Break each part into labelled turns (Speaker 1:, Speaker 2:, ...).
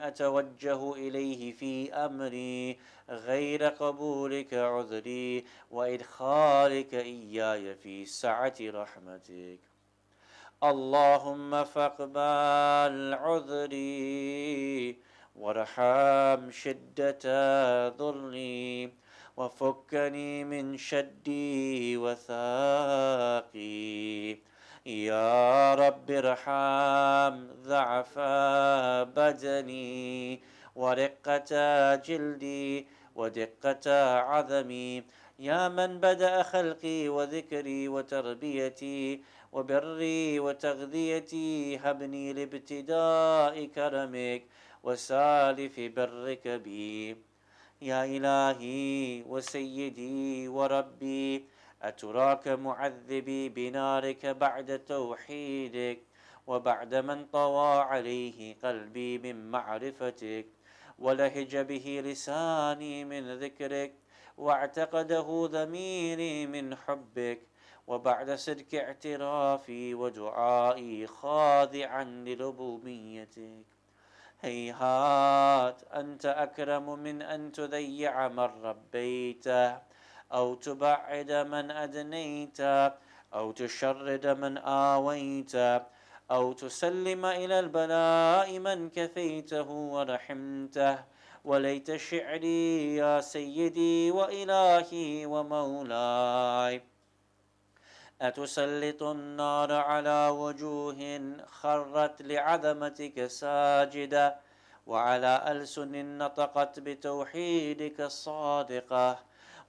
Speaker 1: أتوجه إليه في أمري غير قبولك عذري وإدخالك إياي في سعة رحمتك. اللهم فاقبل عذري وارحم شدة ضري وفكني من شدي وثاقي. يا رب ارحم ضعف بدني ورقة جلدي ودقة عظمي. يا من بدأ خلقي وذكري وتربيتي وبري وتغذيتي، هبني لابتداء كرمك وسالف برك بي. يا إلهي وسيدي وربي، أتراك معذبي بنارك بعد توحيدك وبعد من طوى عليه قلبي من معرفتك ولهج به لساني من ذكرك واعتقده ضميري من حبك، وبعد صدق اعترافي ودعائي خاضعا لربوبيتك. هيهات، أنت أكرم من أن تضيع من ربيته أو تبعد من أدنيته أو تشرد من آويته أو تسلم إلى البلاء من كفيته ورحمته. وليت شعري يا سيدي وإلهي ومولاي، أتسلط النار على وجوه خرت لعظمتك ساجدة، وعلى ألسن نطقت بتوحيدك الصادقة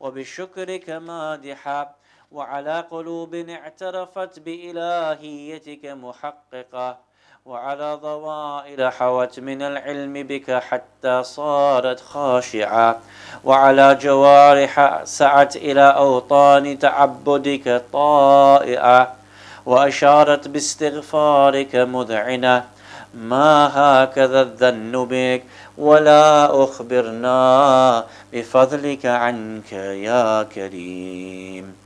Speaker 1: وبشكرك مادحة، وعلى قلوب اعترفت بإلهيتك محققة، وعلى ضوائر حوت من العلم بك حتى صارت خاشعة، وعلى جوارح سعت إلى أوطان تعبدك طائعة وأشارت باستغفارك مذعنة. ما هكذا الظن بك ولا أخبرنا بفضلك عنك يا كريم.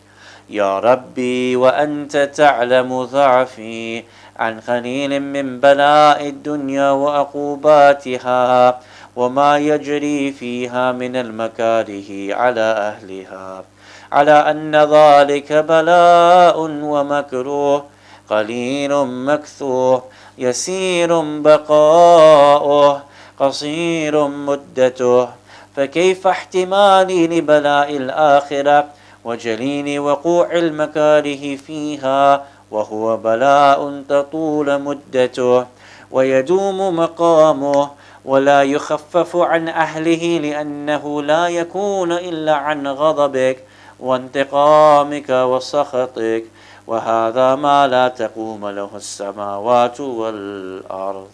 Speaker 1: يا ربي وأنت تعلم ضعفي عن قليل من بلاء الدنيا وعقوباتها وما يجري فيها من المكاره على أهلها، على أن ذلك بلاء ومكروه قليل مكثوه يسير بقاؤه قصير مدته، فكيف احتمالي لبلاء الآخرة وجليل وقوع المكاره فيها وهو بلاء تطول مدته ويدوم مقامه ولا يخفف عن أهله، لأنه لا يكون إلا عن غضبك وانتقامك وسخطك، وهذا ما لا تقوم له السماوات والأرض.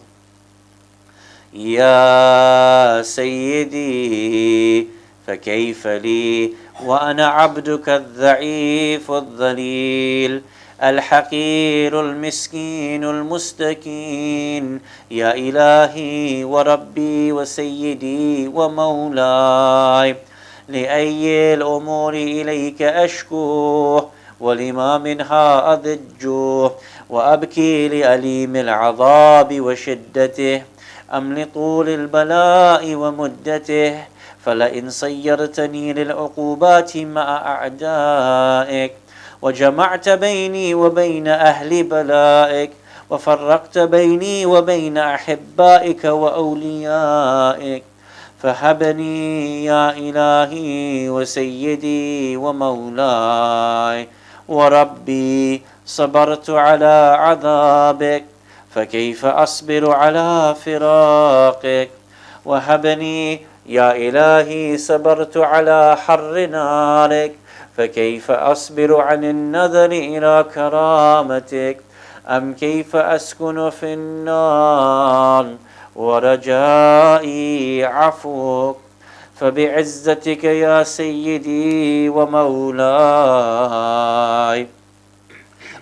Speaker 1: يا سيدي فكيف لي وأنا عبدك الضعيف الذليل الحقير المسكين المستكين. يا إلهي وربي وسيدي ومولاي، لأي الأمور إليك أشكوه ولما منها أضجه وأبكي لأليم العذاب وشدته أم لطول البلاء ومدته؟ فلئن صيرتني للعقوبات مع أعدائك وجمعت بيني وبين أهل بلائك وفرقت بيني وبين أحبائك وأوليائك، فهبني يا إلهي وسيدي ومولاي وربي. صبرت على عذابك فكيف أصبر على فراقك؟ وهبني يا إلهي صبرت على حر نارك فكيف أصبر عن النظر إلى كرامتك؟ أم كيف أسكن في النار ورجائي عفوك؟ فبعزتك يا سيدي ومولاي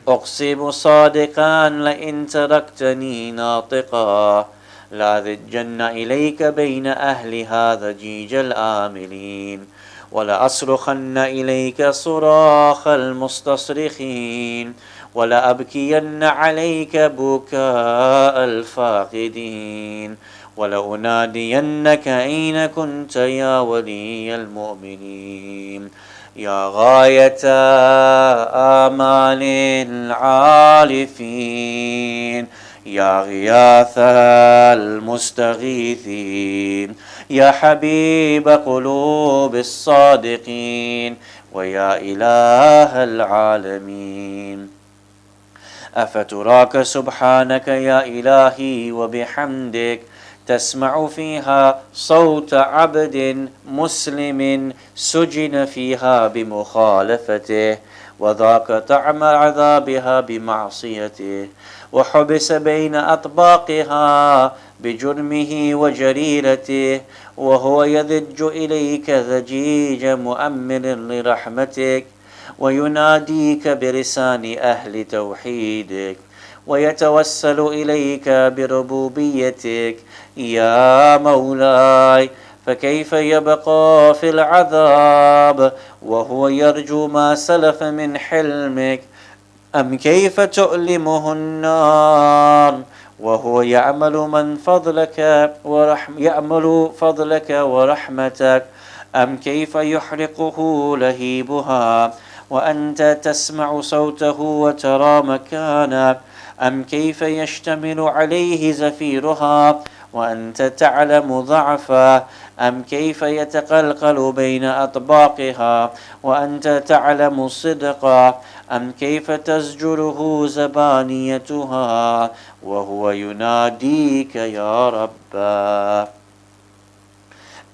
Speaker 1: أقسم صادقا لئن تركتني ناطقا لأذجن إليك بين أهلها ضجيج الآملين، ولأصرخن إليك صراخ المستصرخين، ولأبكين عليك بكاء الفاقدين، ولأنادينك أين كنت يا ولي المؤمنين. يا غاية آمال العارفين، يا غياث المستغيثين، يا حبيب قلوب الصادقين، ويا إله العالمين. أفتراك سبحانك يا إلهي وبحمدك تسمع فيها صوت عبد مسلم سجن فيها بمخالفته، وذاق طعم عذابها بمعصيته، وحبس بين أطباقها بجرمه وجريرته، وهو يذج إليك ذجيج مؤمل لرحمتك، ويناديك بلسان أهل توحيدك، ويتوسل إليك بربوبيتك يا مولاي. فكيف يبقى في العذاب وهو يرجو ما سلف من حلمك؟ أم كيف تؤلمه النار وهو يأمل فضلك ورحمتك؟ أم كيف يحرقه لهيبها وأنت تسمع صوته وترى مكانه؟ أم كيف يشتمل عليه زفيرها وأنت تعلم ضعفه؟ أم كيف يتقلقل بين أطباقها وأنت تعلم صدقه؟ أم كيف تزجره زبانيتها وهو يناديك يا رباه؟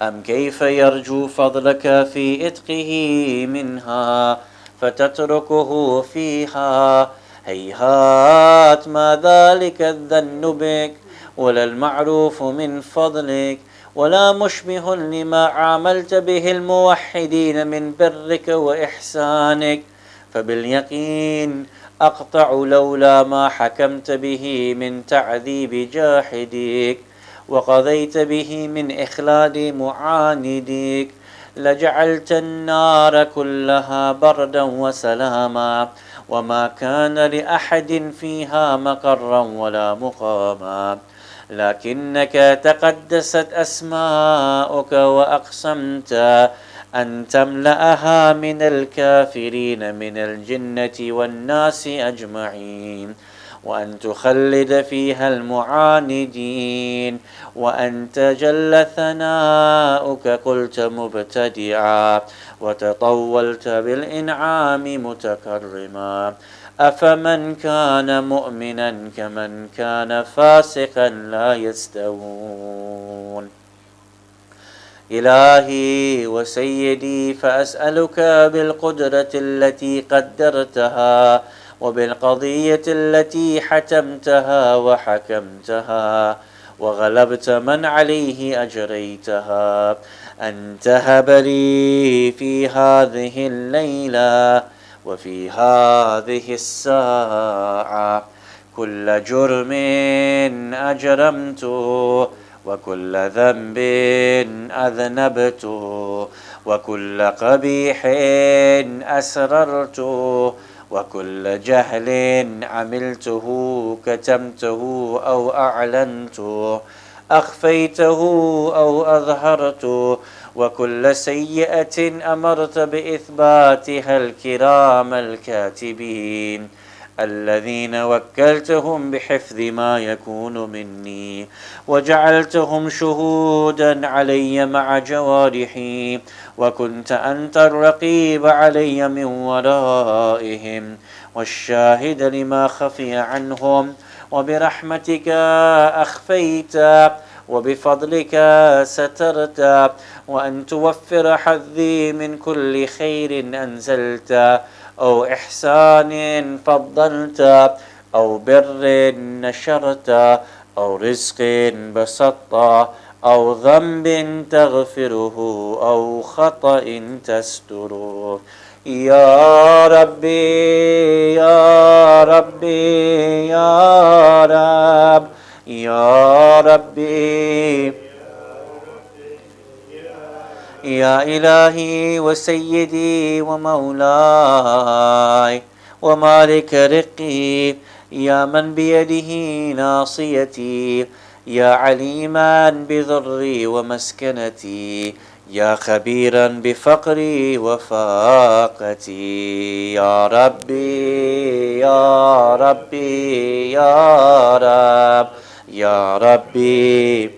Speaker 1: أم كيف يرجو فضلك في إتقه منها فتتركه فيها؟ هيهات ما ذلك الذن بك، ولا المعروف من فضلك، ولا مشبه لما عاملت به الموحدين من برك وإحسانك. فباليقين أقطع لولا ما حكمت به من تعذيب جاحديك وقضيت به من إخلاد معانديك لجعلت النار كلها بردا وسلاما، وما كان لأحد فيها مقرا ولا مقاما. لكنك تقدست أسماؤك وأقسمت أن تملأها من الكافرين من الجنة والناس أجمعين، وأن تخلد فيها المعاندين، وأنت جل ثناؤك قلت مبتدعا وتطولت بالإنعام متكرما. أفمن كان مؤمنا كمن كان فاسقا لا يستوون. إلهي وسيدي، فأسألك بالقدرة التي قدرتها وبالقضية التي حتمتها وحكمتها وغلبت من عليه أجريتها، أن تهب لي في هذه الليلة وفي هذه الساعة كل جرم أجرمته، وكل ذنب أذنبته، وكل قبيح أسررته، وكل جهل عملته كتمته أو أعلنته، أخفيته أو أظهرته، وكل سيئة أمرت بإثباتها الكرام الكاتبين الذين وكلتهم بحفظ ما يكون مني وجعلتهم شهودا علي مع جوارحي، وكنت أنت الرقيب علي من ورائهم والشاهد لما خفي عنهم، وبرحمتك أخفيت وبفضلك سترت، وأن توفر حظي من كل خير أنزلت أو إحسان فضلت أو بر نشرت أو رزق بسطت أو ذنب تغفره أو خطأ تستره. يا ربي يا ربي يا رب يا ربي يا إلهي وسيدي ومولاي ومالك رقي، يا من بيده ناصيتي، يا عليما بضري ومسكنتي، يا خبيرا بفقري وفاقتي. يا ربي يا ربي يا رب، يا ربي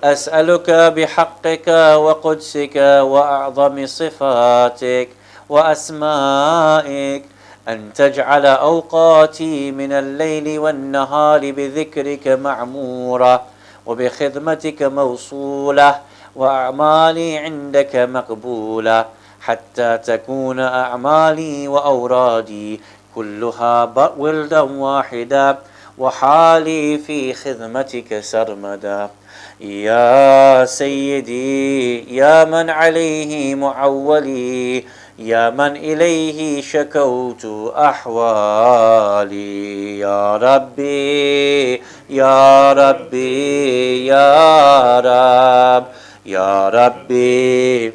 Speaker 1: أسألك بحقك وقدسك وأعظم صفاتك وأسمائك أن تجعل أوقاتي من الليل والنهار بذكرك معمورة، وبخدمتك موصولة، وأعمالي عندك مقبولة، حتى تكون أعمالي وأورادي كلها ولدا واحدا، وحالي في خدمتك سرمدا. يا سيدي يا من عليه معولي، يا من إليه شكوت أحوالي. يا ربي يا ربي يا رب، يا ربي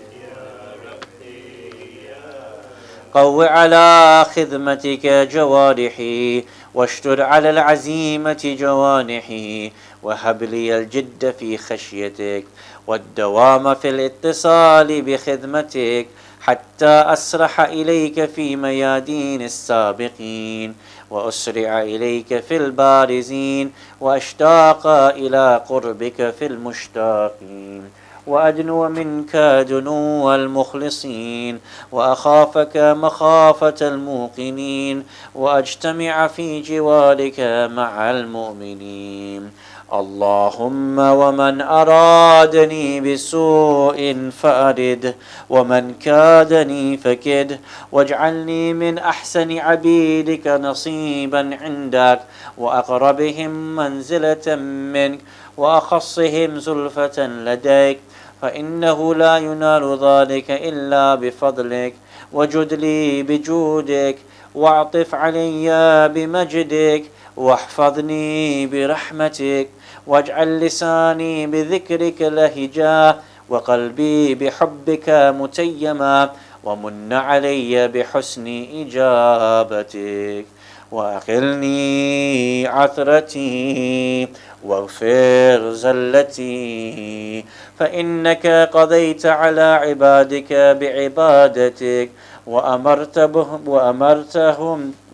Speaker 1: قو على خدمتك جوارحي، واشتد على العزيمة جوانحي، وهب لي الجد في خشيتك والدوام في الاتصال بخدمتك، حتى أسرح إليك في ميادين السابقين، وأسرع إليك في البارزين، وأشتاق إلى قربك في المشتاقين، وأدنو منك دنو المخلصين، وأخافك مخافة الموقنين، وأجتمع في جوارك مع المؤمنين. اللهم ومن أرادني بسوء فأرد، ومن كادني فكد، واجعلني من أحسن عبيدك نصيبا عندك، وأقربهم منزلة منك، وأخصهم زلفة لديك، فإنه لا ينال ذلك إلا بفضلك. وجد لي بجودك، واعطف علي بمجدك، واحفظني برحمتك، واجعل لساني بذكرك لهجا، وقلبي بحبك متيما، ومن علي بحسن إجابتك، وأقلني عثرتي، واغفر زلتي، فإنك قضيت على عبادك بعبادتك،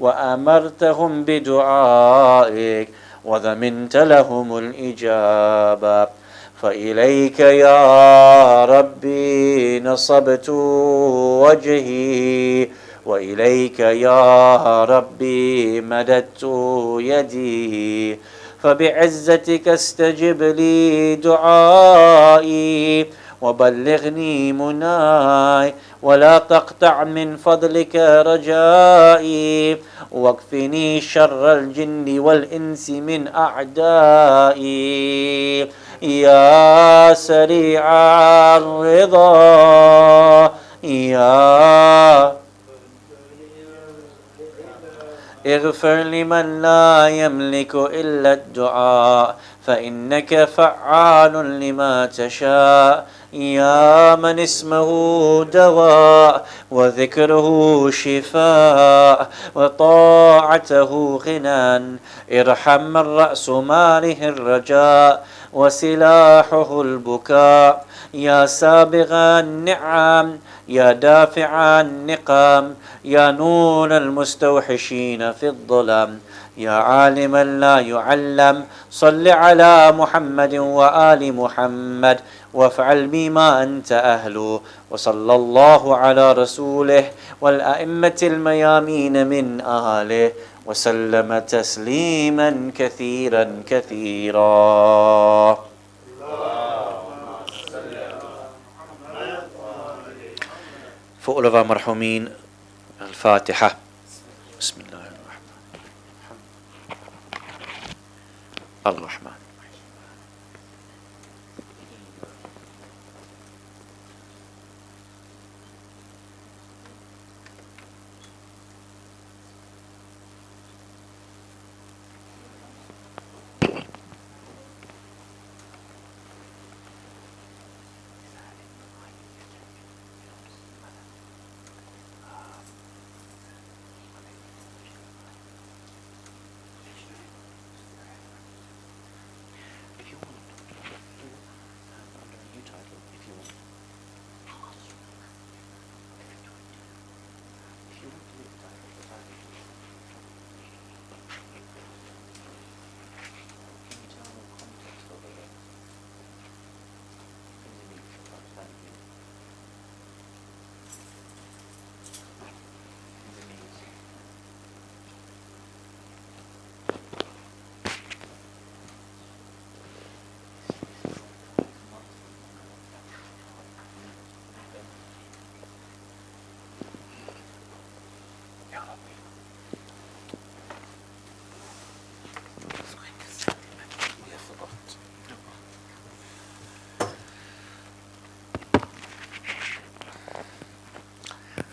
Speaker 1: وأمرتهم بدعائك، وضمنت لهم الإجابة. فإليك يا ربي نصبت وجهي، وإليك يا ربي مددت يدي، فبعزتك استجب لي دعائي، وبلغني مناي، ولا تقطع من فضلك رجائي، واكفني شر الجن والإنس من أعدائي. يا سريع الرضا، يا اغفر لمن لا يملك إلا الدعاء، فإنك فعال لما تشاء. يا من اسمه دواء، وذكره شفاء، وطاعته غنى، ارحم من رأس ماله الرجاء، وسلاحه البكاء. يا سابغ النعم، يا دافع النقم، يا نور المستوحشين في الظلم، يا عالما لا يعلم، صل على محمد وآل محمد، وافعل بما أنت أهله. وصلى الله على رسوله والأئمة الميامين من آله، وسلم تسليما كثيرا كثيرا. فؤلفا مرحومين. الفاتحة. بسم الله الرحمن.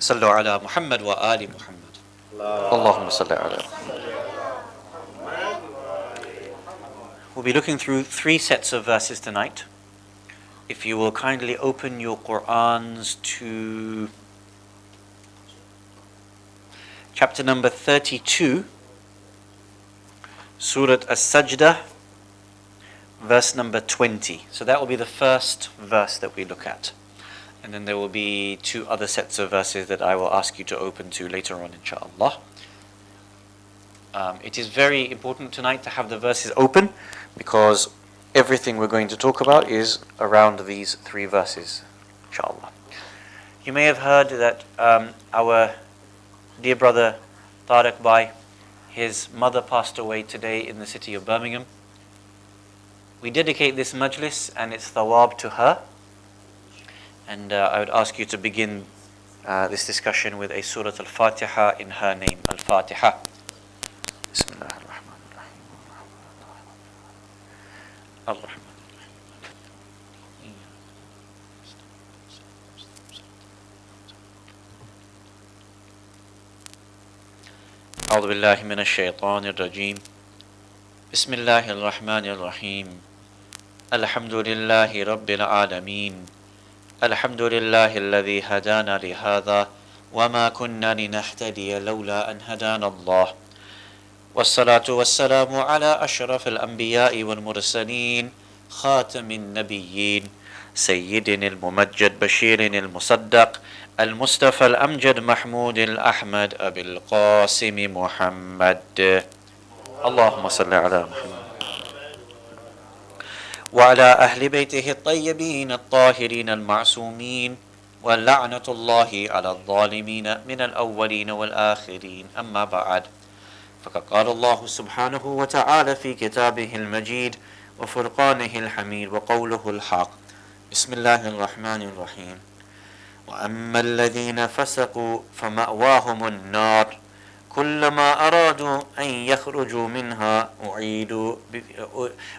Speaker 1: صلوا على محمد وآل محمد. اللهم صل على. We'll be looking through 3 sets of verses tonight. If you will kindly open your Qur'ans to chapter number 32, Surah As-Sajdah, verse number 20. So that will be the first verse that we look at. And then there will be 2 other sets of verses that I will ask you to open to later on, inshallah. It is very important tonight to have the verses open because everything we're going to talk about is around these 3 verses, inshallah. You may have heard that our dear brother Tariq Bhai, his mother passed away today in the city of Birmingham. We dedicate this majlis and its thawab to her. And I would ask you to begin this discussion with a Surah Al-Fatiha in her name. Al-Fatiha. Bismillah ar-Rahman ar-Rahim. أعوذ بالله من الشيطان الرجيم. بسم الله الرحمن الرحيم. الحمد لله رب العالمين. الحمد لله الذي هدانا لهذا وما كنا لنهتدي لولا أن هدانا الله. والصلاة والسلام على أشرف الأنبياء والمرسلين خاتم النبيين سيدنا الممجد بشير المصدق المصطفى الأمجد محمود الأحمد أبي القاسم محمد. اللهم صل على محمد وعلى أهل بيته الطيبين الطاهرين المعصومين ولعنة الله على الظالمين من الأولين والآخرين. أما بعد، فقد قال الله سبحانه وتعالى في كتابه المجيد وفرقانه الحميد وقوله الحق. بسم الله الرحمن الرحيم. وأما الذين فسقوا فمأواهم النار كلما أرادوا أن يخرجوا منها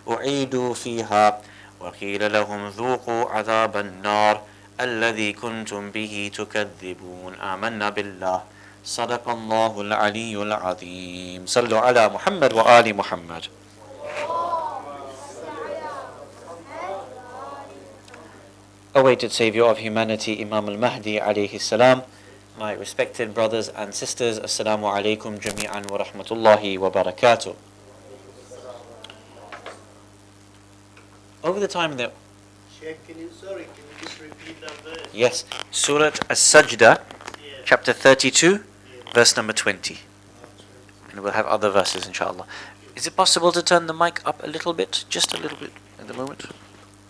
Speaker 1: أعيدوا فيها وقيل لهم ذوقوا عذاب النار الذي كنتم به تكذبون. آمنا بالله. صدق الله العلي العظيم. صلوا على محمد وآل محمد. Awaited Savior of humanity, Imam al-Mahdi alayhi salam. My respected brothers and sisters, Assalamu alaikum jami'an wa rahmatullahi wa barakatuh. Over the time that...
Speaker 2: Sheikh, can you just repeat that verse?
Speaker 1: Yes, Surah As-Sajdah, chapter 32, verse number 20. And we'll have other verses inshallah. Is it possible to turn the mic up a little bit? Just a little bit at the moment?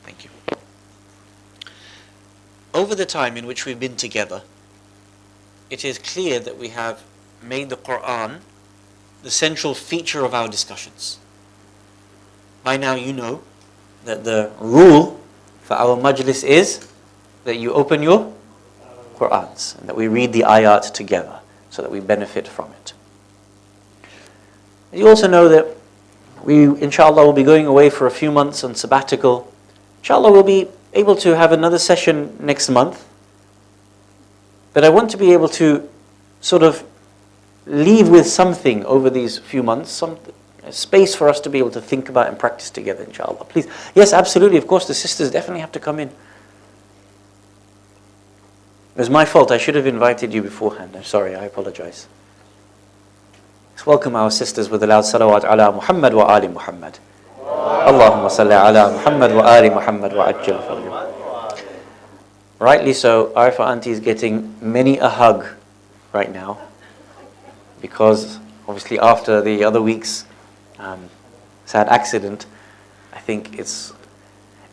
Speaker 1: Thank you. Over the time in which we've been together, it is clear that we have made the Qur'an the central feature of our discussions. By now you know that the rule for our majlis is that you open your Qur'ans and that we read the ayat together so that we benefit from it. You also know that we, inshallah, will be going away for a few months on sabbatical. Inshallah, we'll be able to have another session next month. But I want to be able to sort of leave with something over these few months, some space for us to be able to think about and practice together, inshallah. Please. Yes, absolutely. Of course, the sisters definitely have to come in. It was my fault. I should have invited you beforehand. I'm sorry. I apologize. Let's welcome our sisters with a loud salawat ala Muhammad wa ali Muhammad. Allahumma salli ala Muhammad wa ali Muhammad wa ajjal fadlih. Rightly so, Arifa Auntie is getting many a hug right now because obviously after the other week's sad accident, I think it's...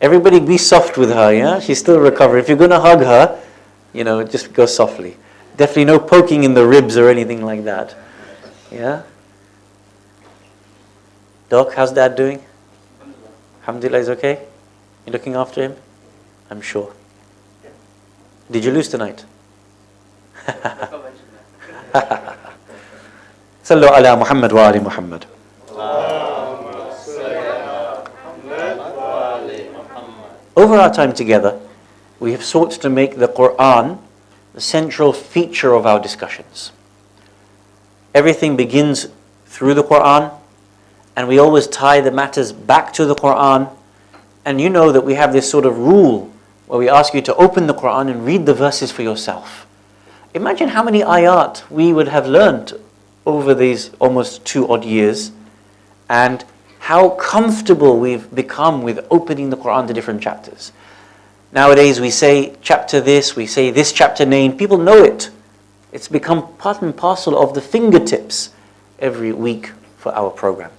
Speaker 1: Everybody be soft with her, yeah? She's still recovering. If you're going to hug her, just go softly. Definitely no poking in the ribs or anything like that. Yeah? Doc, how's Dad doing? Alhamdulillah, he's okay? You looking after him? I'm sure. Did you lose tonight? Sallu ala Muhammad wa ali Muhammad. Over our time together, we have sought to make the Qur'an the central feature of our discussions. Everything begins through the Quran, and we always tie the matters back to the Quran. And you know that we have this sort of rule where we ask you to open the Quran and read the verses for yourself. Imagine how many ayat we would have learnt over these almost 2 odd years, and how comfortable we've become with opening the Quran to different chapters. Nowadays we say chapter this, we say this chapter name, people know it. It's become part and parcel of the fingertips every week for our program.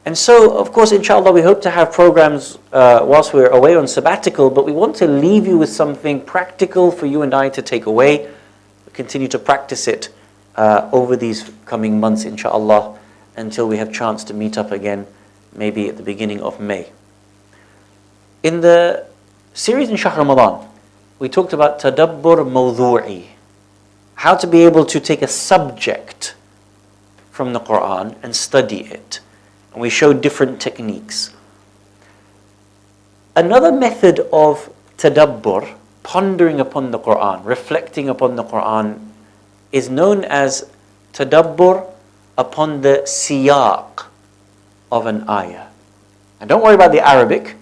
Speaker 1: And so, of course, inshallah, we hope to have programs whilst we're away on sabbatical, but we want to leave you with something practical for you and I to take away. We continue to practice it over these coming months, inshallah, until we have chance to meet up again, maybe at the beginning of May. In the series in Shahr Ramadan, we talked about tadabbur mawdu'i, how to be able to take a subject from the Quran and study it. And we showed different techniques. Another method of tadabbur, pondering upon the Quran, reflecting upon the Quran, is known as tadabbur upon the siyaq of an ayah. And don't worry about the Arabic.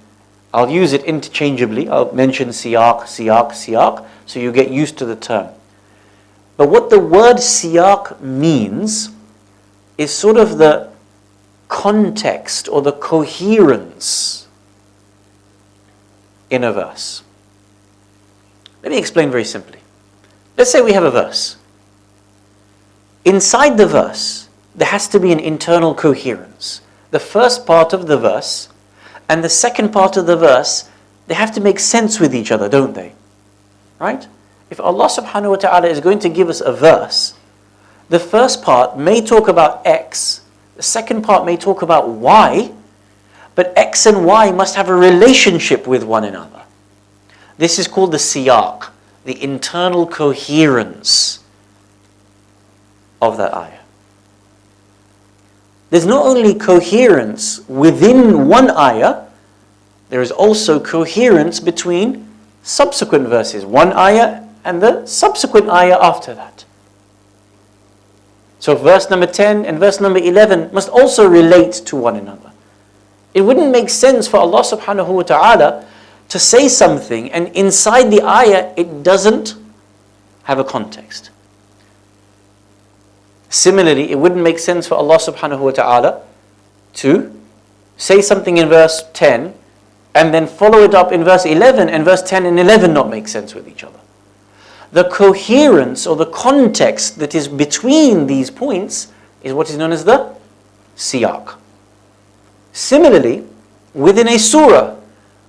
Speaker 1: I'll use it interchangeably. I'll mention siyaq, siyaq, siyaq, so you get used to the term. But what the word siyaq means is sort of the context or the coherence in a verse. Let me explain very simply. Let's say we have a verse. Inside the verse, there has to be an internal coherence. The first part of the verse and the second part of the verse, they have to make sense with each other, don't they? Right? If Allah subhanahu wa ta'ala is going to give us a verse, the first part may talk about X, the second part may talk about Y, but X and Y must have a relationship with one another. This is called the siyaq, the internal coherence of that ayah. There's not only coherence within one ayah, there is also coherence between subsequent verses, one ayah and the subsequent ayah after that. So verse number 10 and verse number 11 must also relate to one another. It wouldn't make sense for Allah subhanahu wa ta'ala to say something and inside the ayah it doesn't have a context. Similarly, it wouldn't make sense for Allah subhanahu wa ta'ala to say something in verse 10 and then follow it up in verse 11 and verse 10 and 11 not make sense with each other. The coherence or the context that is between these points is what is known as the siyaq. Similarly, within a surah,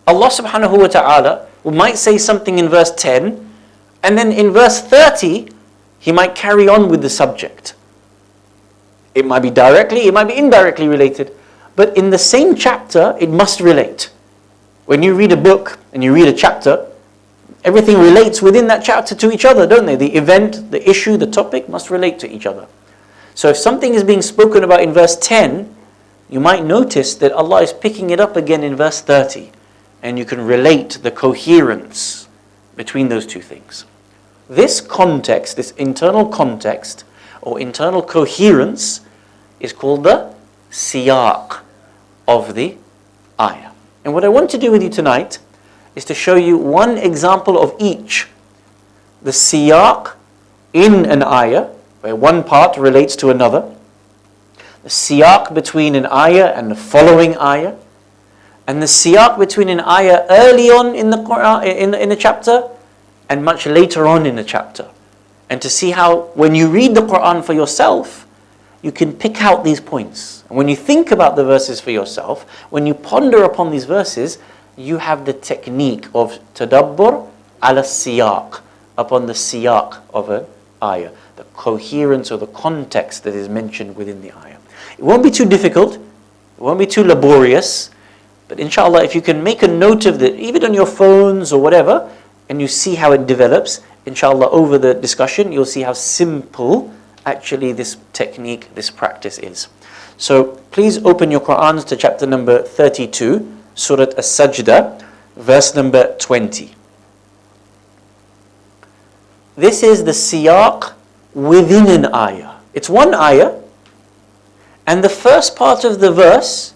Speaker 1: Allah subhanahu wa ta'ala might say something in verse 10 and then in verse 30 He might carry on with the subject. It might be directly, it might be indirectly related, but in the same chapter it must relate. When you read a book and you read a chapter, everything relates within that chapter to each other, don't they? The event, the issue, the topic must relate to each other. So if something is being spoken about in verse 10, you might notice that Allah is picking it up again in verse 30. And you can relate the coherence between those two things. This context, this internal context or internal coherence is called the siyaq of the ayah. And what I want to do with you tonight is to show you one example of each. The siyaq in an ayah, where one part relates to another. The siyaq between an ayah and the following ayah. And the siyaq between an ayah early on in the Quran, in a chapter and much later on in the chapter. And to see how when you read the Quran for yourself, you can pick out these points. And when you think about the verses for yourself, when you ponder upon these verses, you have the technique of tadabbur ala siyaq, upon the siyaq of an ayah, the coherence or the context that is mentioned within the ayah. It won't be too difficult, it won't be too laborious, but inshallah if you can make a note of that, even on your phones or whatever, and you see how it develops, inshallah over the discussion you'll see how simple actually this technique, this practice is. So please open your Qur'ans to chapter number 32, Surah As-Sajdah, verse number 20. this is the siyaq within an ayah. It's one ayah, and the first part of the verse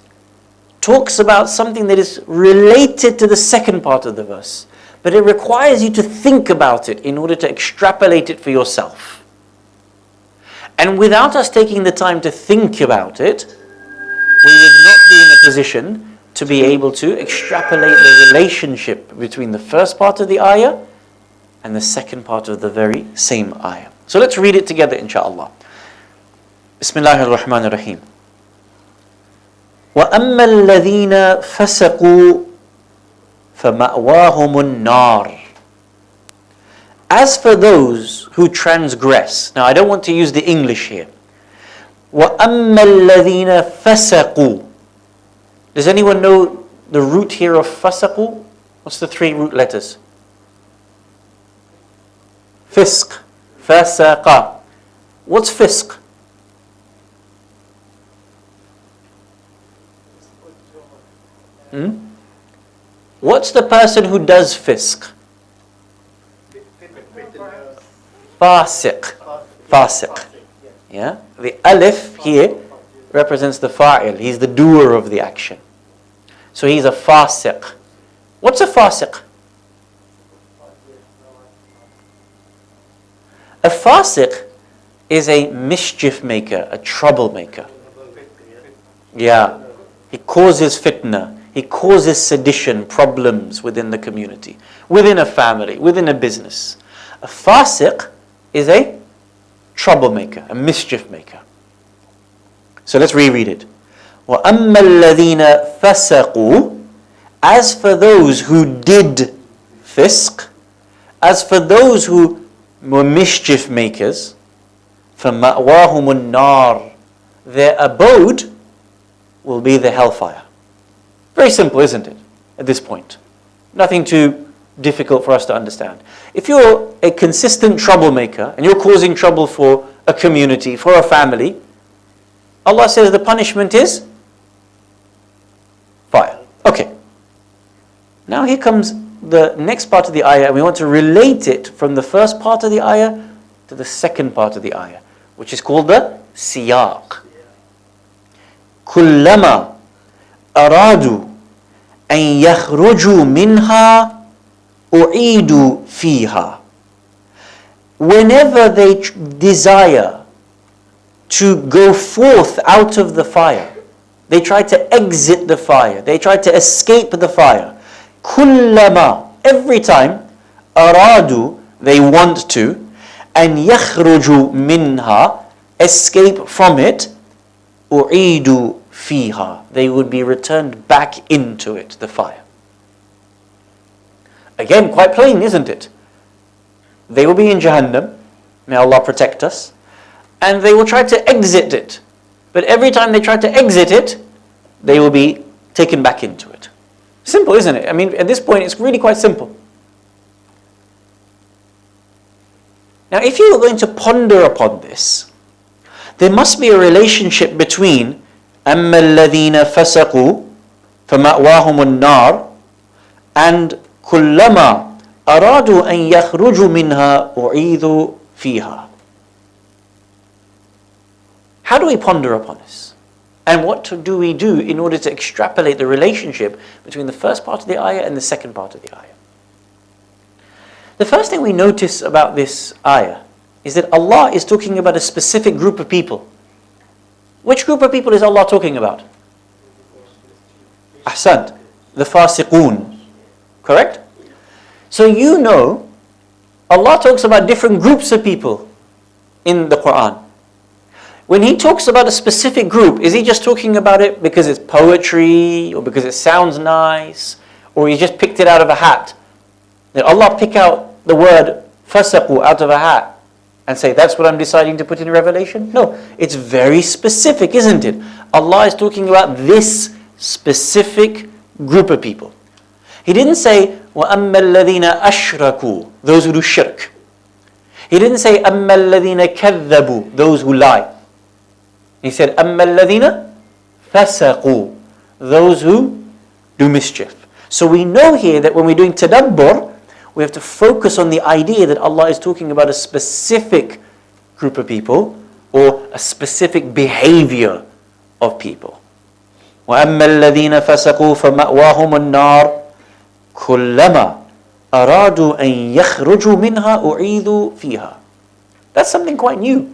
Speaker 1: talks about something that is related to the second part of the verse. But it requires you to think about it in order to extrapolate it for yourself. And without us taking the time to think about it, we would not be in a position to be able to extrapolate the relationship between the first part of the ayah and the second part of the very same ayah. So let's read it together, inshaAllah. Bismillahir Rahmanir Rahim. وَأَمَّا الَّذِينَ فَسَقُوا فَمَأْوَاهُمُ النَّارِ. As for those who transgress, now I don't want to use the English here. وَأَمَّا الَّذِينَ فَسَقُوا. Does anyone know the root here of فَسَقُوا? What's the three root letters? Fisq. فَسَقَ. What's fisq? What's the person who does fisq? Fasiq. Fasiq. Yeah? The alif here represents the fa'il. He's the doer of the action. So he's a fasiq. What's a fasiq? A fasiq is a mischief maker, a troublemaker. Yeah. He causes fitna. He causes sedition, problems within the community, within a family, within a business. A fasiq is a troublemaker, a mischief maker. So let's reread it. وَأَمَّا الَّذِينَ فَسَقُوا. As for those who did fisq, as for those who were mischief makers, فَمَأْوَاهُمُ النَّارِ. Their abode will be the hellfire. Very simple, isn't it, at this point? Nothing too difficult for us to understand. If you're a consistent troublemaker and you're causing trouble for a community, for a family, Allah says the punishment is fire. Okay. Now here comes the next part of the ayah, and we want to relate it from the first part of the ayah to the second part of the ayah, which is called the siyaq. كُلَّمَا أَرَادُوا أَن يَخْرُجُوا مِنْهَا أُعِيدُوا فِيهَا. Whenever they desire to go forth out of the fire, they try to exit the fire, they try to escape the fire. كُلَّمَا, every time, أَرَادُوا, they want to, أَن يَخْرُجُوا مِنْهَا, escape from it, أُعِيدُوا فِيهَا, they would be returned back into it, the fire. Again, quite plain, isn't it? They will be in Jahannam, may Allah protect us, and they will try to exit it. But every time they try to exit it, they will be taken back into it. Simple, isn't it? I mean, at this point, it's really quite simple. Now, if you are going to ponder upon this, there must be a relationship between أَمَّا الَّذِينَ فَسَقُوا فَمَأْوَاهُمُ النَّارِ and كُلَّمَا أَرَادُوا أَن يَخْرُجُوا مِنْهَا أُعِيدُوا فِيهَا. How do we ponder upon this? And what do we do in order to extrapolate the relationship between the first part of the ayah and the second part of the ayah? The first thing we notice about this ayah is that Allah is talking about a specific group of people. Which group of people is Allah talking about? Ahsant, the fasiqun. Correct? So you know, Allah talks about different groups of people in the Quran. When He talks about a specific group, is He just talking about it because it's poetry, or because it sounds nice, or He just picked it out of a hat? Did Allah pick out the word fasaqu out of a hat and say, that's what I'm deciding to put in Revelation? No, it's very specific, isn't it? Allah is talking about this specific group of people. He didn't say, وَأَمَّا الَّذِينَ أَشْرَكُوا, those who do shirk. He didn't say, أَمَّا الَّذِينَ كَذَّبُوا, those who lie. He said, أَمَّا الَّذِينَ فَسَقُوا, those who do mischief. So we know here that when we're doing tadabbur, We have to focus on the idea that Allah is talking about a specific group of people or a specific behavior of people. وَأَمَّا الَّذِينَ فَسَقُوا فَمَأْوَاهُمُ النَّارُ كُلَّمَا أَرَادُوا أَن يَخْرُجُوا مِنْهَا أُعِيذُوا فِيهَا. That's something quite new.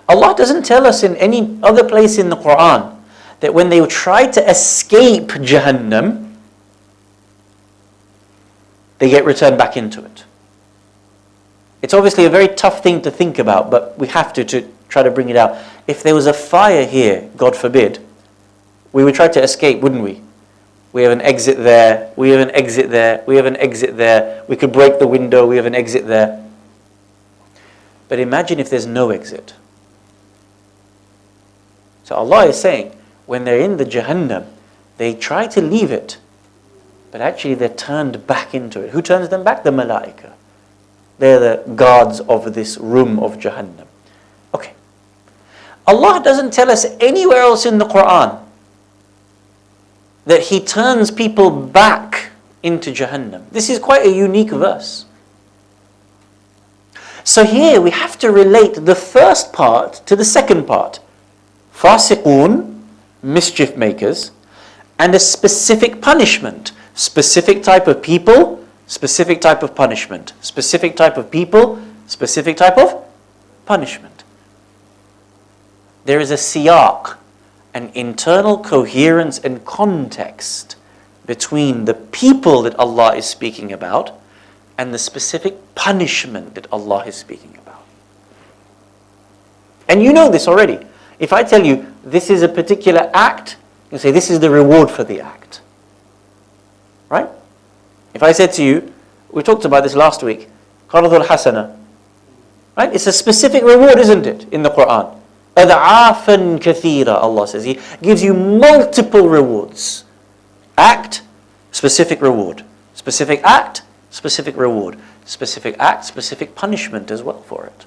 Speaker 1: Allah doesn't tell us in any other place in the Quran that when they try to escape Jahannam, they get returned back into it. It's obviously a very tough thing to think about, but we have to try to bring it out. If there was a fire here, God forbid, we would try to escape, wouldn't we? We have an exit there, we have an exit there, we have an exit there, we could break the window, we have an exit there. But imagine if there's no exit. So Allah is saying, when they're in the Jahannam, they try to leave it, but actually they're turned back into it. Who turns them back? The Malaika. They're the guards of this room of Jahannam. Okay. Allah doesn't tell us anywhere else in the Quran that He turns people back into Jahannam. This is quite a unique verse. So here we have to relate the first part to the second part. Fasiqun, mischief makers, and a specific punishment. Specific type of people, specific type of punishment. Specific type of people, specific type of punishment. There is a siyaq, an internal coherence and context between the people that Allah is speaking about and the specific punishment that Allah is speaking about. And you know this already. If I tell you this is a particular act, you say this is the reward for the act. Right? If I said to you, we talked about this last week, Qaradul Hasana. Right? It's a specific reward, isn't it, in the Quran? أَضْعَافًا كَثِيرًا, Allah says. He gives you multiple rewards. Act, specific reward. Specific act, specific reward. Specific act, specific punishment as well for it.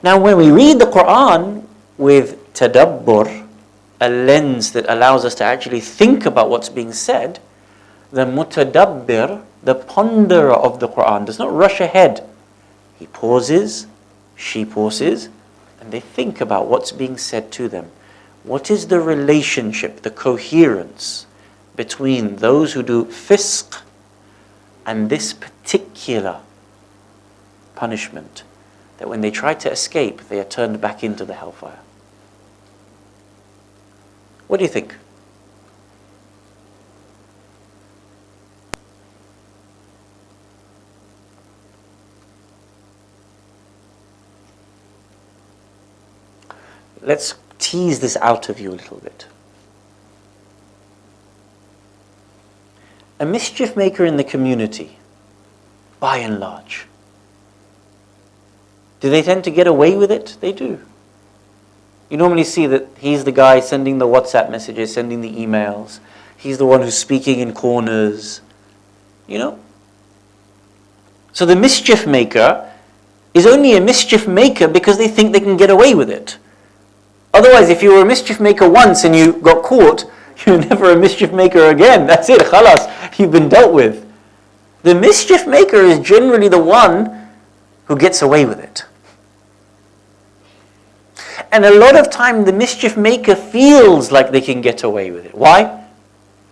Speaker 1: Now when we read the Quran with tadabbur, a lens that allows us to actually think about what's being said, the mutadabbir, the ponderer of the Quran, does not rush ahead. He pauses, she pauses, and they think about what's being said to them. What is the relationship, the coherence between those who do fisq and this particular punishment, that when they try to escape, they are turned back into the hellfire? What do you think? Let's tease this out of you a little bit. A mischief maker in the community, by and large, do they tend to get away with it? They do. You normally see that he's the guy sending the WhatsApp messages, sending the emails. He's the one who's speaking in corners. You know? So the mischief maker is only a mischief maker because they think they can get away with it. Otherwise, if you were a mischief maker once and you got caught, you're never a mischief maker again. That's it, khalas, you've been dealt with. The mischief maker is generally the one who gets away with it. And a lot of time the mischief maker feels like they can get away with it. Why?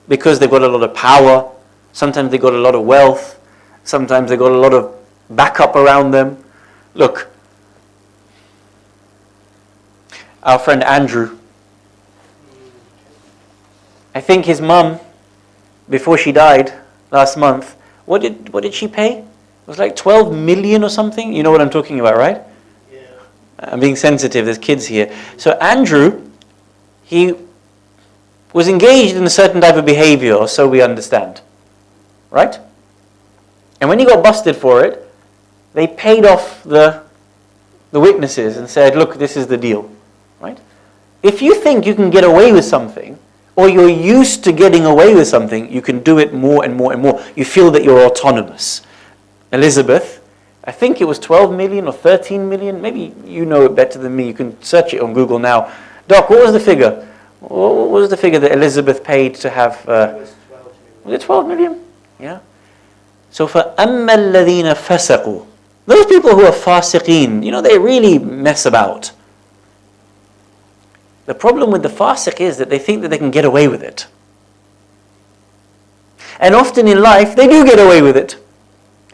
Speaker 1: Because they've got a lot of power. Sometimes they've got a lot of wealth. Sometimes they've got a lot of backup around them. Look, our friend Andrew, I think his mum, before she died last month, what did she pay? It was like 12 million or something. You know what I'm talking about, right?
Speaker 2: Yeah.
Speaker 1: I'm being sensitive, there's kids here. So Andrew, he was engaged in a certain type of behavior, or so we understand. Right? And when he got busted for it, they paid off the witnesses and said, look, this is the deal. Right? If you think you can get away with something, or you're used to getting away with something, you can do it more and more and more. You feel that you're autonomous. Elizabeth, I think it was 12 million or 13 million. Maybe you know it better than me. You can search it on Google now. Doc, what was the figure? What was the figure that Elizabeth paid to have...
Speaker 2: It was 12 million.
Speaker 1: Was it 12 million? Yeah? So for أَمَّا الَّذِينَ فَسَقُوا, those people who are fasiqeen, they really mess about. The problem with the fasiq is that they think that they can get away with it. And often in life, they do get away with it,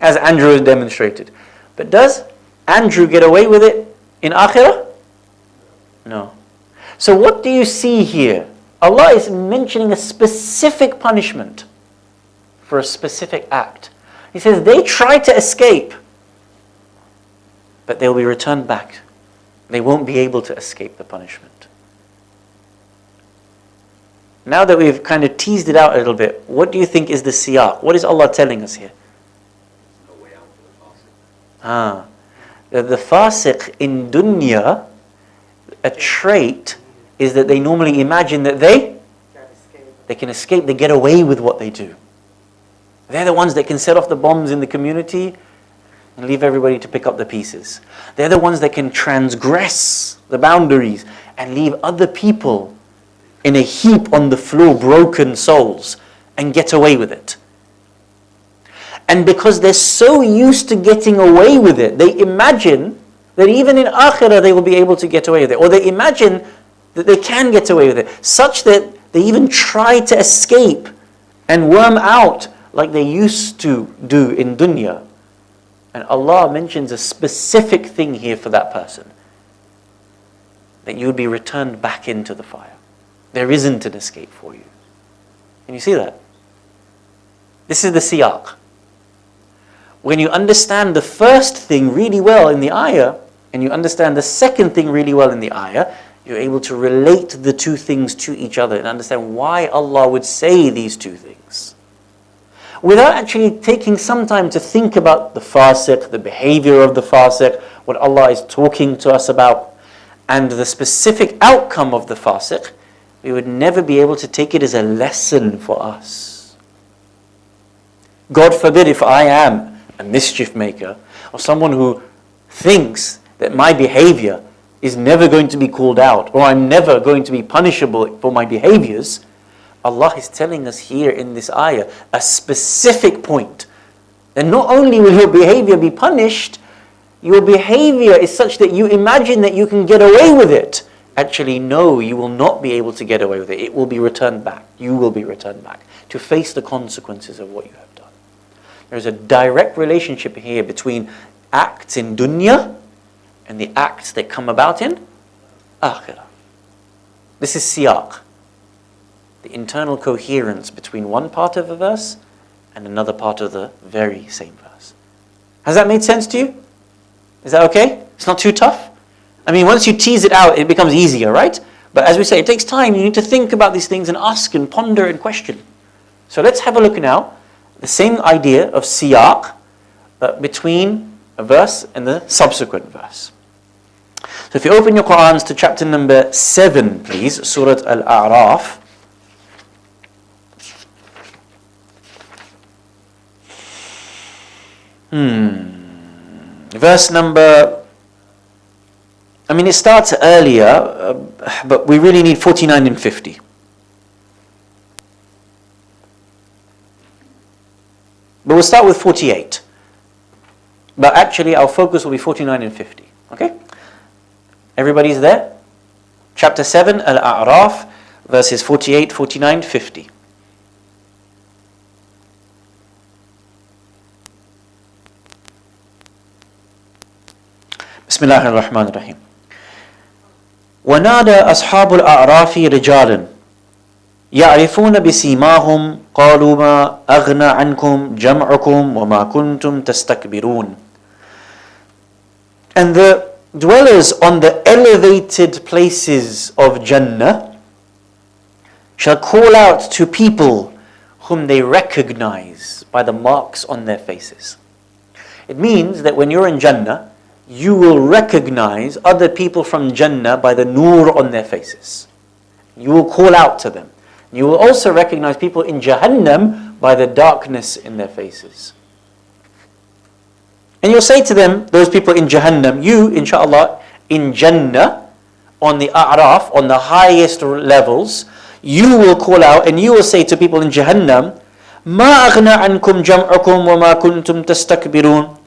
Speaker 1: as Andrew has demonstrated. But does Andrew get away with it in akhirah? No. So what do you see here? Allah is mentioning a specific punishment for a specific act. He says they try to escape, but they'll be returned back. They won't be able to escape the punishment. Now that we've kind of teased it out a little bit, what do you think is the siyaq? What is Allah telling us here?
Speaker 3: No way out for the fasiq.
Speaker 1: The fasiq in dunya, a trait is that they normally imagine that they can escape, they get away with what they do. They're the ones that can set off the bombs in the community and leave everybody to pick up the pieces. They're the ones that can transgress the boundaries and leave other people in a heap on the floor, broken souls, and get away with it. And because they're so used to getting away with it, they imagine that even in akhirah they will be able to get away with it. Or they imagine that they can get away with it, such that they even try to escape and worm out like they used to do in dunya. And Allah mentions a specific thing here for that person, that you would be returned back into the fire. There isn't an escape for you. Can you see that? This is the siyaq. When you understand the first thing really well in the ayah, and you understand the second thing really well in the ayah, you're able to relate the two things to each other and understand why Allah would say these two things. Without actually taking some time to think about the fasiq, the behavior of the fasiq, what Allah is talking to us about, and the specific outcome of the fasiq, we would never be able to take it as a lesson for us. God forbid if I am a mischief maker, or someone who thinks that my behavior is never going to be called out, or I'm never going to be punishable for my behaviors. Allah is telling us here in this ayah a specific point. That not only will your behavior be punished, your behavior is such that you imagine that you can get away with it. Actually, no, you will not be able to get away with it. It will be returned back. You will be returned back to face the consequences of what you have done. There's a direct relationship here between acts in dunya and the acts that come about in akhirah. This is siyaq, the internal coherence between one part of a verse and another part of the very same verse. Has that made sense to you? Is that okay? It's not too tough? I mean, once you tease it out, it becomes easier, right? But as we say, it takes time. You need to think about these things and ask and ponder and question. So let's have a look now. The same idea of siyaq between a verse and the subsequent verse. So if you open your Qur'ans to chapter number 7, please, Surah Al-A'raf. Verse number, it starts earlier, but we really need 49 and 50. But we'll start with 48. But actually our focus will be 49 and 50. Okay? Everybody's there? Chapter 7, Al-A'raf, verses 48, 49, 50. بسم الله الرحمن الرحيم. ونادى أصحاب الأعراف رجالا يعرفون بسيماهم قالوا ما أغنى عنكم جمعكم وما كنتم تستكبرون. And the dwellers on the elevated places of Jannah shall call out to people whom they recognize by the marks on their faces. It means that when you're in Jannah, you will recognize other people from Jannah by the nur on their faces. You will call out to them. You will also recognize people in Jahannam by the darkness in their faces. And you'll say to them, those people in Jahannam, you, inshallah, in Jannah, on the A'raf, on the highest levels, you will call out and you will say to people in Jahannam, مَا أَغْنَى عَنْكُمْ جَمْعُكُمْ وَمَا كُنْتُمْ تَسْتَكْبِرُونَ.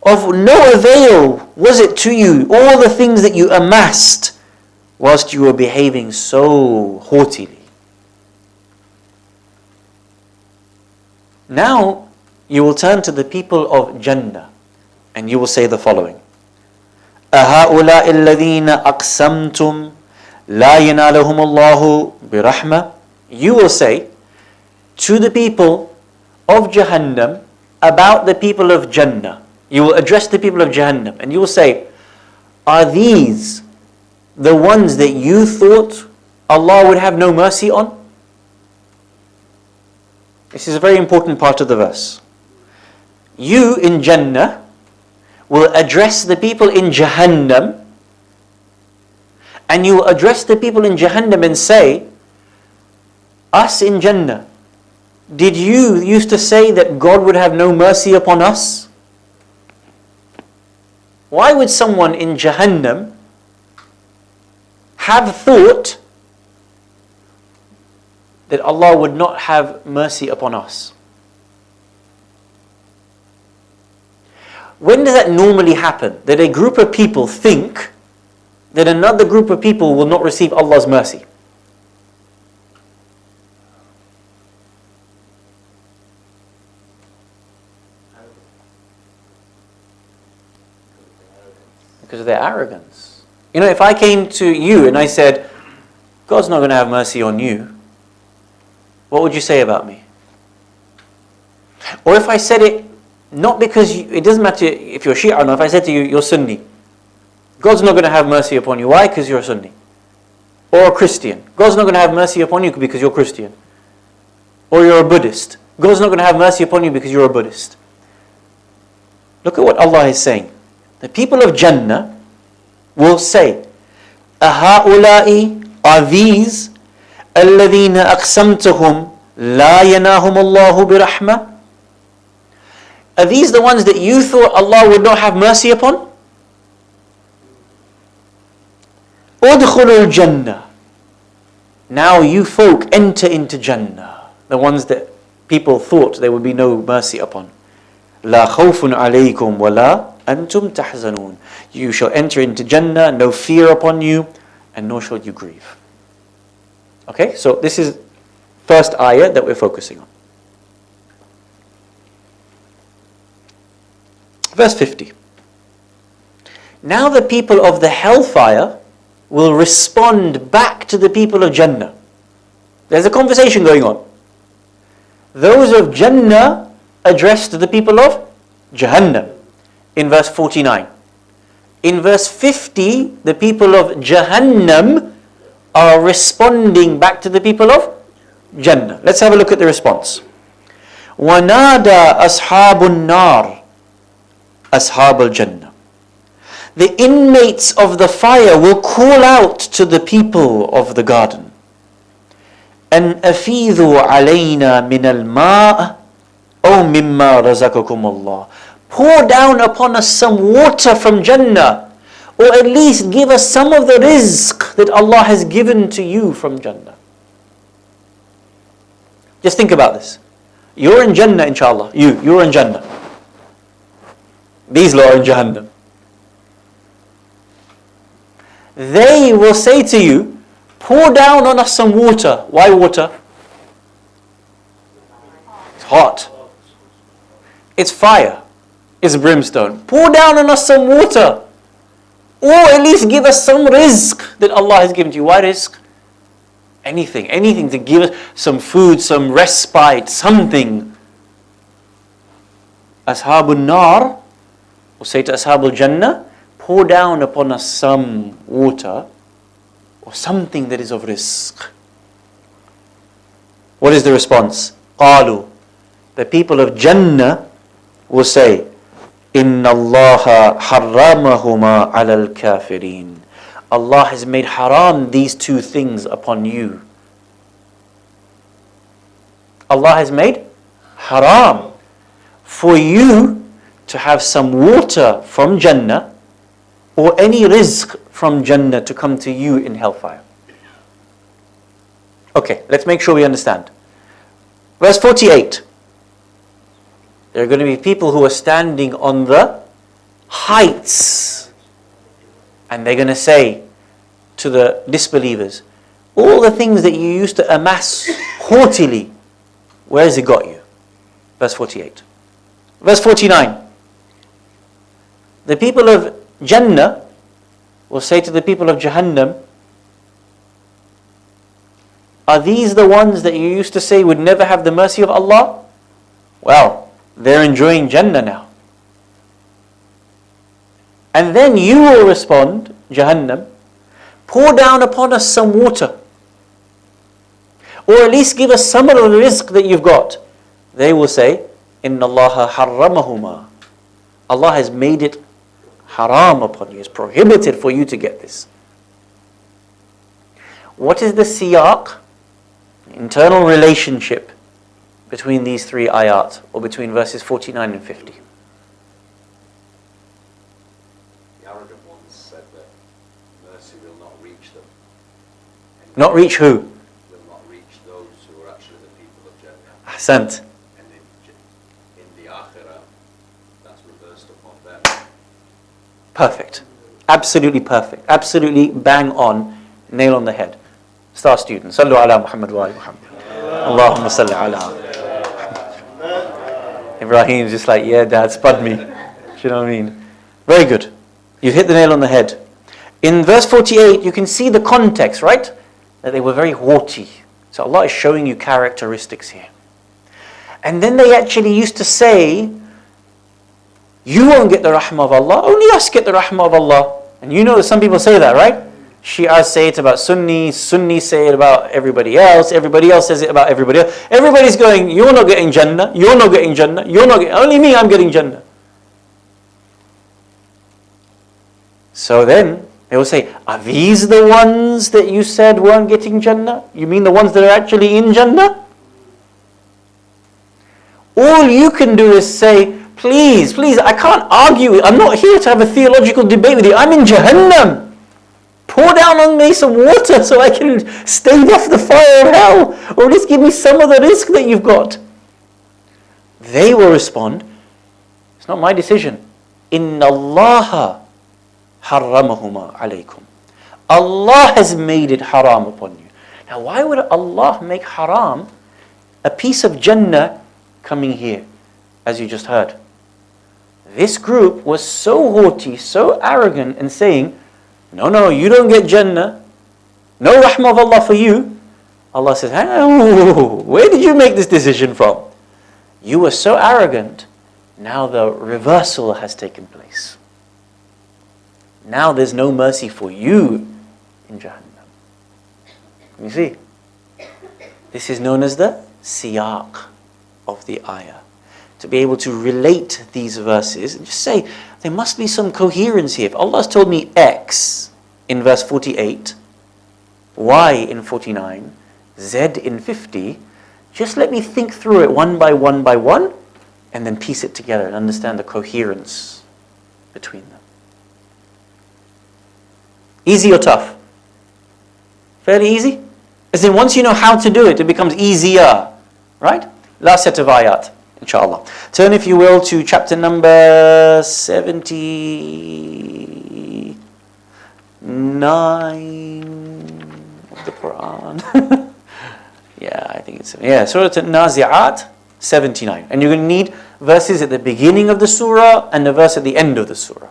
Speaker 1: Of no avail was it to you, all the things that you amassed, whilst you were behaving so haughtily. Now, you will turn to the people of Jannah, and you will say the following. أَهَؤُلَاءِ الَّذِينَ أَقْسَمْتُمْ لَا يَنَالُهُمُ اللَّهُ بِرَحْمَةٍ. You will say to the people of Jahannam about the people of Jannah. You will address the people of Jahannam, and you will say, are these the ones that you thought Allah would have no mercy on? This is a very important part of the verse. You in Jannah will address the people in Jahannam, and you will address the people in Jahannam and say, us in Jannah, did you used to say that God would have no mercy upon us? Why would someone in Jahannam have thought that Allah would not have mercy upon us? When does that normally happen? That a group of people think that another group of people will not receive Allah's mercy. Because of their arrogance. You know, if I came to you and I said, God's not going to have mercy on you, what would you say about me? Or if I said it, not because it doesn't matter if you're Shia or not, if I said to you, you're Sunni, God's not going to have mercy upon you. Why? Because you're a Sunni. Or a Christian. God's not going to have mercy upon you because you're Christian. Or you're a Buddhist. God's not going to have mercy upon you because you're a Buddhist. Look at what Allah is saying. The people of Jannah will say, أَهَؤُلَاءِ, are these الَّذِينَ أَقْسَمْتُهُمْ لَا يَنَاهُمُ اللَّهُ بِرَحْمَةٍ? Are these the ones that you thought Allah would not have mercy upon? أُدْخُلُوا الْجَنَّةِ. Now you folk enter into Jannah. The ones that people thought there would be no mercy upon. لَا خَوْفٌ عَلَيْكُمْ وَلَا أَنْتُمْ تَحْزَنُونَ. You shall enter into Jannah, no fear upon you, and nor shall you grieve. Okay, so this is first ayah that we're focusing on. Verse 50. Now the people of the hellfire will respond back to the people of Jannah. There's a conversation going on. Those of Jannah addressed to the people of Jahannam in verse 49. In verse 50, the people of Jahannam are responding back to the people of Jannah. Let's have a look at the response. وَنَادَى أَصْحَابُ النَّارِ أَصْحَابَ الْجَنَّةِ. The inmates of the fire will call out to the people of the garden. أَنْ أَفِيذُوا عَلَيْنَا مِنَ الْمَاءِ أَوْ مِمَّا رَزَقَكُمُ اللَّهُ. Pour down upon us some water from Jannah, or at least give us some of the rizq that Allah has given to you from Jannah. Just think about this. You're in Jannah, inshallah. You're in Jannah. These lot are in Jahannam. They will say to you, pour down on us some water. Why water? It's hot. It's fire. It's brimstone. Pour down on us some water. Or at least give us some rizq that Allah has given to you. Why rizq? Anything to give us some food, some respite, something. Ashabul Nar will say to Ashabul Jannah, pour down upon us some water or something that is of rizq. What is the response? قالوا. The people of Jannah will say, إِنَّ اللَّهَ حَرَّمَهُمَا عَلَى الْكَافِرِينَ. Allah has made haram these two things upon you. Allah has made haram for you to have some water from Jannah or any rizq from Jannah to come to you in hellfire. Okay, let's make sure we understand. Verse 48. There are going to be people who are standing on the heights. And they're going to say to the disbelievers, all the things that you used to amass haughtily, where has it got you? Verse 48. Verse 49. The people of Jannah will say to the people of Jahannam, are these the ones that you used to say would never have the mercy of Allah? Well, they're enjoying Jannah now. And then you will respond, Jahannam, pour down upon us some water. Or at least give us some of the rizq that you've got. They will say, Inna Allah harramahuma. Allah has made it haram upon you. It's prohibited for you to get this. What is the siyaq? Internal relationship between these three ayat, or between verses 49 and 50.
Speaker 3: The arrogant ones said that mercy will not reach them.
Speaker 1: Not reach who?
Speaker 3: Will not reach those who are actually the people of Jannah.
Speaker 1: Ahsant.
Speaker 3: And in the akhirah, that's reversed upon them.
Speaker 1: Perfect. Absolutely perfect. Absolutely bang on. Nail on the head. Star student. Sallu ala Muhammad wa ali Muhammad. Allahumma salli ala. Ibrahim's just like, yeah, Dad, spud me. Do you know what I mean? Very good. You've hit the nail on the head. In verse 48, you can see the context, right? That they were very haughty. So Allah is showing you characteristics here. And then they actually used to say, you won't get the rahmah of Allah, only us get the rahmah of Allah. And you know that some people say that, right? Shi'as say it about Sunnis say it about everybody else says it about everybody else. Everybody's going, you're not getting Jannah, you're not getting Jannah, you're not getting, only me, I'm getting Jannah. So then, they will say, are these the ones that you said weren't getting Jannah? You mean the ones that are actually in Jannah? All you can do is say, please, I can't argue. I'm not here to have a theological debate with you. I'm in Jahannam. Pour down on me some water so I can stave off the fire of hell. Or just give me some of the rizq that you've got. They will respond, it's not my decision. Inna Allah harramahuma alaykum. Allah has made it haram upon you. Now why would Allah make haram a piece of Jannah coming here, as you just heard? This group was so haughty, so arrogant, and saying, no, you don't get Jannah. No rahmah of Allah for you. Allah says, where did you make this decision from? You were so arrogant. Now the reversal has taken place. Now there's no mercy for you in Jahannam. You see? This is known as the siyaq of the ayah. To be able to relate these verses and just say, there must be some coherence here. If Allah's told me X in verse 48, Y in 49, Z in 50, just let me think through it one by one, and then piece it together and understand the coherence between them. Easy or tough? Fairly easy? As in, once you know how to do it, it becomes easier. Right? Last set of ayat, inshallah. Turn, if you will, to chapter number 79 of the Quran. Yeah, I think it's... Yeah, Surah An-Nazi'at, 79. And you're going to need verses at the beginning of the surah and a verse at the end of the surah.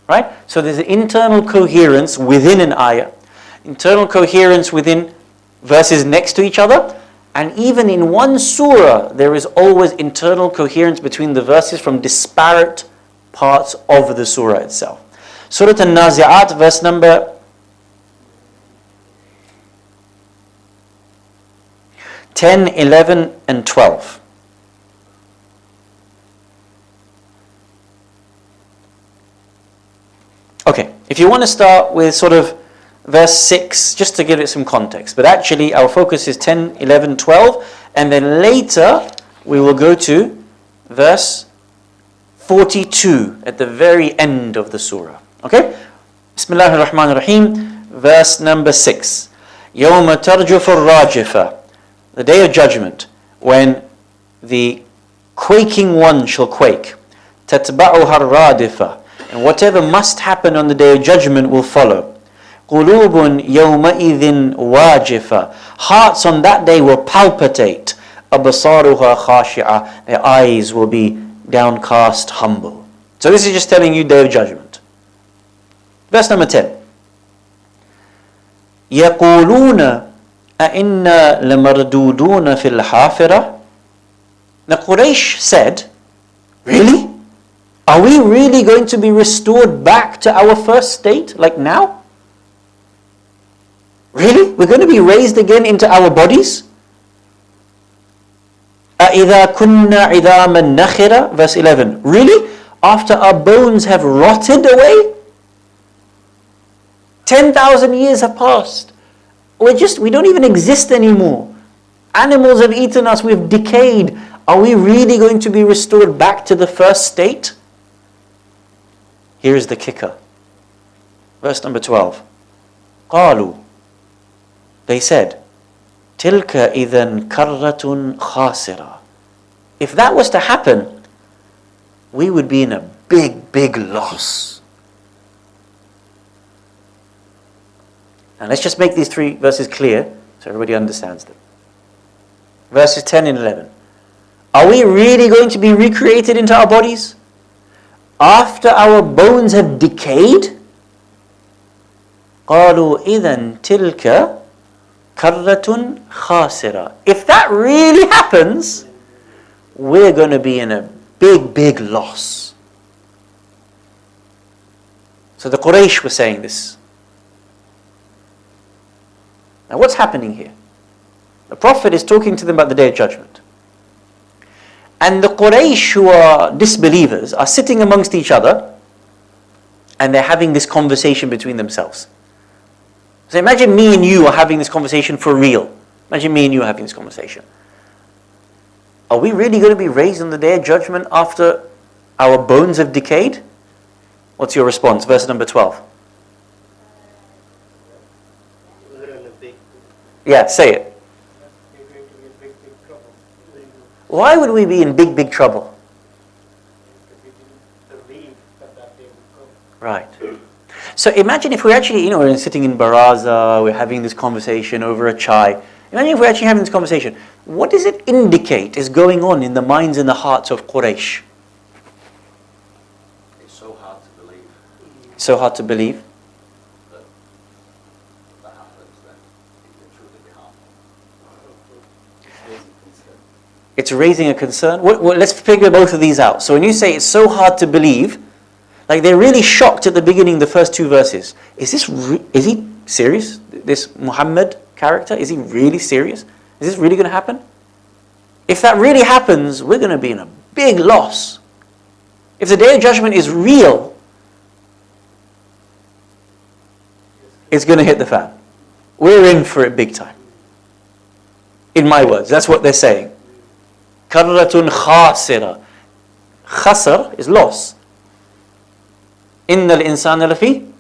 Speaker 1: Right? So there's an internal coherence within an ayah. Internal coherence within verses next to each other. And even in one surah, there is always internal coherence between the verses from disparate parts of the surah itself. Surah An-Nazi'at, verse number 10, 11, and 12. Okay, if you want to start with sort of verse 6, just to give it some context. But actually, our focus is 10, 11, 12. And then later, we will go to verse 42 at the very end of the surah. Okay? Bismillah ar-Rahman ar-Rahim. Verse number 6. يَوْمَ تَرْجُفُ الرَّاجِفَةِ. The day of judgment. when the quaking one shall quake. تَتْبَعُهَا الرَّادِفَةُ, and whatever must happen on the Day of Judgment will follow. قُلُوبٌ يَوْمَئِذٍ وَاجِفَةٌ, hearts on that day will palpitate. أَبْصَارُهَا خَاشِعَةٌ, their eyes will be downcast, humble. So this is just telling you Day of Judgment. Verse number 10. يَقُولُونَ أَإِنَّا لَمَرْدُودُونَ فِي الْحَافِرَةِ. The Quraysh said, really? Are we really going to be restored back to our first state, like now? Really? We're going to be raised again into our bodies? أَإِذَا كُنَّا عِذَامًا نَخِرًا, verse 11. Really? After our bones have rotted away? 10,000 years have passed. We don't even exist anymore. Animals have eaten us, we've decayed. Are we really going to be restored back to the first state? Here's the kicker. Verse number 12. قالوا, they said, تِلْكَ إِذًا كَرَّةٌ خَاسِرَةٌ. If that was to happen, we would be in a big, big loss. And let's just make these three verses clear so everybody understands them. Verses 10 and 11. Are we really going to be recreated into our bodies after our bones have decayed? قالوا إذن تلك كرة خاسرة. If that really happens, we're going to be in a big, big loss. So the Quraysh were saying this. Now what's happening here? The Prophet is talking to them about the Day of Judgment. And the Quraysh, who are disbelievers, are sitting amongst each other and they're having this conversation between themselves. So imagine me and you are having this conversation for real. Imagine me and you are having this conversation. Are we really going to be raised on the Day of Judgment after our bones have decayed? What's your response? Verse number 12.
Speaker 2: We're in a big,
Speaker 1: Yeah, say it.
Speaker 2: we're going to be in big, big trouble.
Speaker 1: Why would we be in big, big trouble?
Speaker 2: Because we didn't believe that day would come.
Speaker 1: Right. So imagine if we're actually, we're sitting in baraza, we're having this conversation over a chai. Imagine if we're actually having this conversation. What does it indicate is going on in the minds and the hearts of Quraysh?
Speaker 3: It's so hard to believe
Speaker 1: So hard to believe.
Speaker 3: that that happens, then it can truly be harmful.
Speaker 1: It's raising a concern. Let's figure both of these out. So when you say it's so hard to believe, like they're really shocked at the beginning, the first two verses. Is he serious? This Muhammad character, is he really serious? Is this really going to happen? If that really happens, we're going to be in a big loss. If the Day of Judgment is real, it's going to hit the fan. We're in for it big time. In my words, that's what they're saying. Karratun khasira. Khasr is loss. Innal insana lafi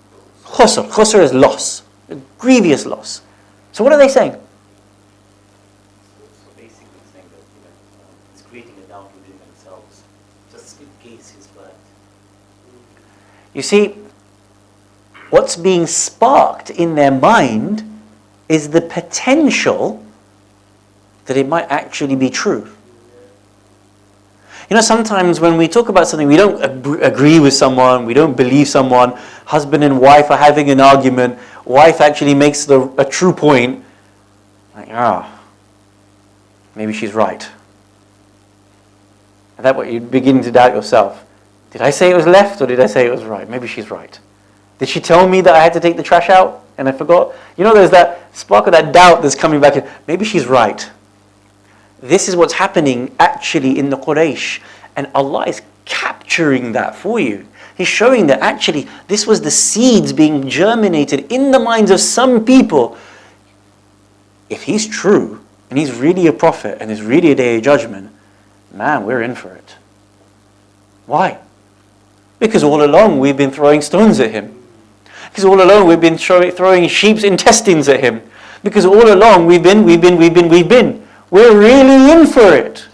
Speaker 1: khusr. Khusr is loss. A grievous loss. So what are they saying?
Speaker 4: So basically saying that it's creating a doubt within themselves, just in case he's right.
Speaker 1: You see, what's being sparked in their mind is the potential that it might actually be true. Sometimes when we talk about something, we don't agree with someone, we don't believe someone, husband and wife are having an argument, wife actually makes a true point, like, maybe she's right. At that point, you begin to doubt yourself. Did I say it was left or did I say it was right? Maybe she's right. Did she tell me that I had to take the trash out and I forgot? There's that spark of that doubt that's coming back in. Maybe she's right. This is what's happening actually in the Quraysh. And Allah is capturing that for you. He's showing that actually this was the seeds being germinated in the minds of some people. If he's true, and he's really a prophet, and there's really a Day of Judgment, man, we're in for it. Why? Because all along we've been throwing stones at him. Because all along we've been throwing sheep's intestines at him. Because all along we've been. We're really in for it.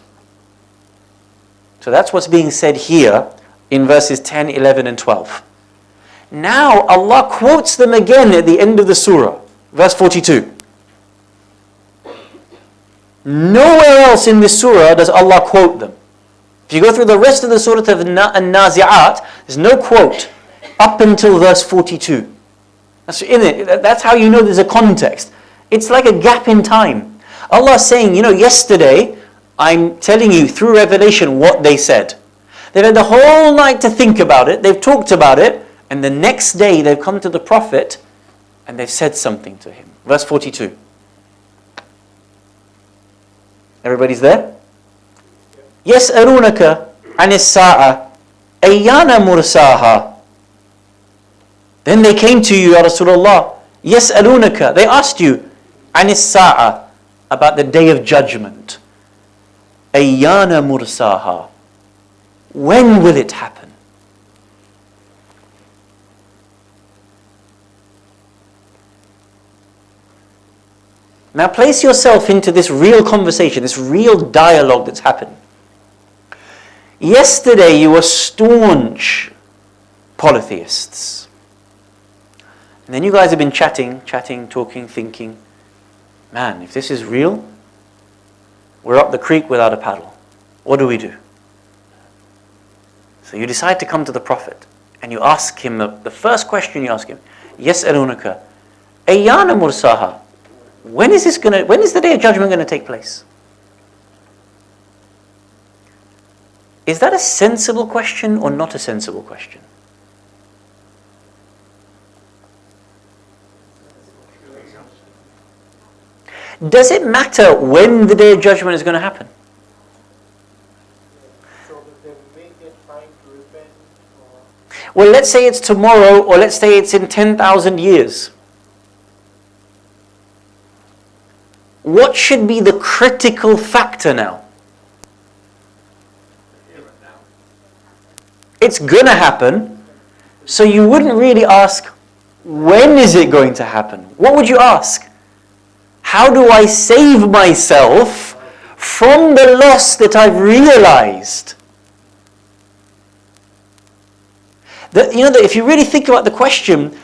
Speaker 1: So that's what's being said here in verses 10, 11 and 12. Now Allah quotes them again at the end of the surah. Verse 42. Nowhere else in this surah does Allah quote them. If you go through the rest of the surah of An-Nazi'at, there's no quote up until verse 42. That's in it. That's how you know there's a context. It's like a gap in time. Allah is saying, yesterday I'm telling you through revelation what they said. They've had the whole night to think about it. They've talked about it. And the next day they've come to the Prophet and they've said something to him. Verse 42. Everybody's there? يَسْأَلُونَكَ عَنِ السَّاعَةِ أَيَّانَ مُرْسَاهَا. Then they came to you, Ya Rasulullah. يَسْأَلُونَكَ. They asked you عَنِ السَّاعَةِ, about the day of judgment. أَيَّانَ مُرْسَاهَا. When will it happen? Now place yourself into this real conversation, this real dialogue that's happened. Yesterday you were staunch polytheists. And then you guys have been chatting, talking, thinking, man, if this is real, we're up the creek without a paddle. What do we do? So you decide to come to the Prophet and you ask him, the first question you ask him, يَسْأَلُونَكَ أَيَّانَ مُرْسَاهَا. When is the day of judgment going to take place? Is that a sensible question or not a sensible question? Does it matter when the day of judgment is going to happen?
Speaker 2: So that they may get time to repent, or
Speaker 1: Well, let's say it's tomorrow, or let's say it's in 10,000 years. What should be the critical factor now?
Speaker 3: Here and now.
Speaker 1: It's going to happen, so you wouldn't really ask, when is it going to happen? What would you ask? How do I save myself from the loss that I've realized? That if you really think about the question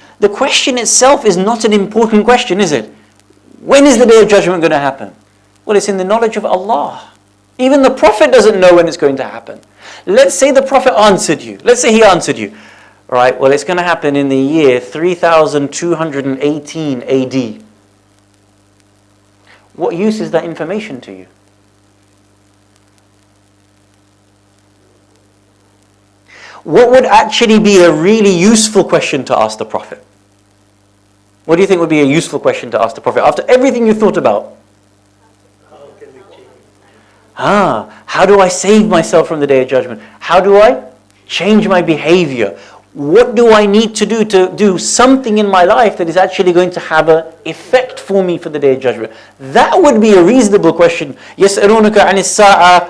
Speaker 1: itself is not an important question, is it? When is the day of judgment going to happen? Well, it's in the knowledge of Allah. Even the Prophet doesn't know when it's going to happen. Let's say the Prophet answered you. Let's say he answered you. Right, well, it's going to happen in the year 3218 AD. What use is that information to you? What would actually be a really useful question to ask the Prophet? What do you think would be a useful question to ask the Prophet after everything you thought about?
Speaker 2: how can we change?
Speaker 1: How do I save myself from the day of judgment? How do I change my behavior? What do I need to do something in my life that is actually going to have an effect for me for the day of judgment? That would be a reasonable question. يَسْأَلُونَكَ عَنِ السَّاعَةِ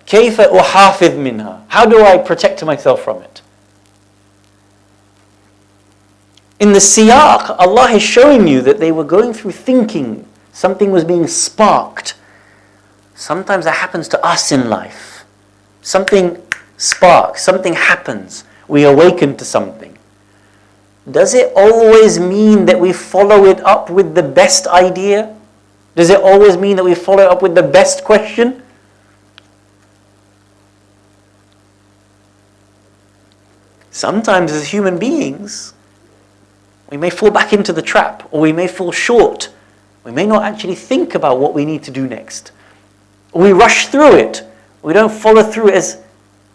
Speaker 1: كَيْفَ أُحَافِظْ مِنْهَا. How do I protect myself from it? In the siyaq, Allah is showing you that they were going through thinking. Something was being sparked. Sometimes that happens to us in life. Something sparks, something happens. We awaken to something. Does it always mean that we follow it up with the best idea? Does it always mean that we follow it up with the best question? Sometimes as human beings, we may fall back into the trap, or we may fall short. We may not actually think about what we need to do next. We rush through it. We don't follow through as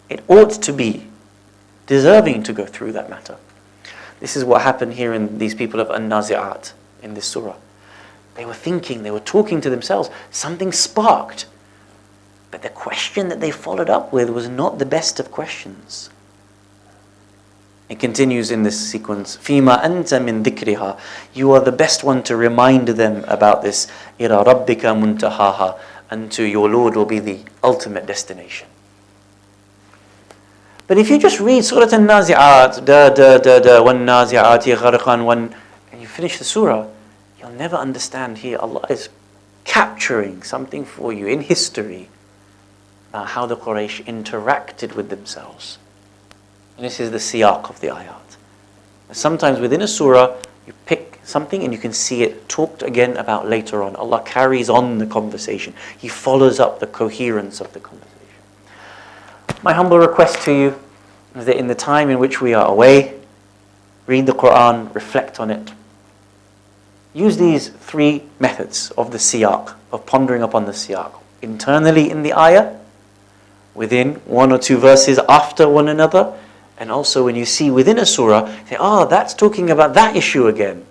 Speaker 1: it ought to be, deserving to go through that matter. This is what happened here in these people of An-Nazi'at in this surah. They were thinking, they were talking to themselves. Something sparked. But the question that they followed up with was not the best of questions. It continues in this sequence, فِيمَا أَنْتَ مِنْ ذِكْرِهَا. You are the best one to remind them about this. إِلَى رَبِّكَ مُنْتَهَاهَا. And to your Lord will be the ultimate destination. But if you just read Surah An-Nazi'at, وَالنَّازِعَاتِ غَرْقًا, and you finish the surah, you'll never understand here. Allah is capturing something for you in history about how the Quraysh interacted with themselves. And this is the siyaq of the ayat. Sometimes within a surah, you pick something and you can see it talked again about later on. Allah carries on the conversation. He follows up the coherence of the conversation. My humble request to you is that in the time in which we are away, read the Quran, reflect on it. Use these three methods of the siyaq, of pondering upon the siyaq. Internally in the ayah, within one or two verses after one another, and also when you see within a surah, say, that's talking about that issue again.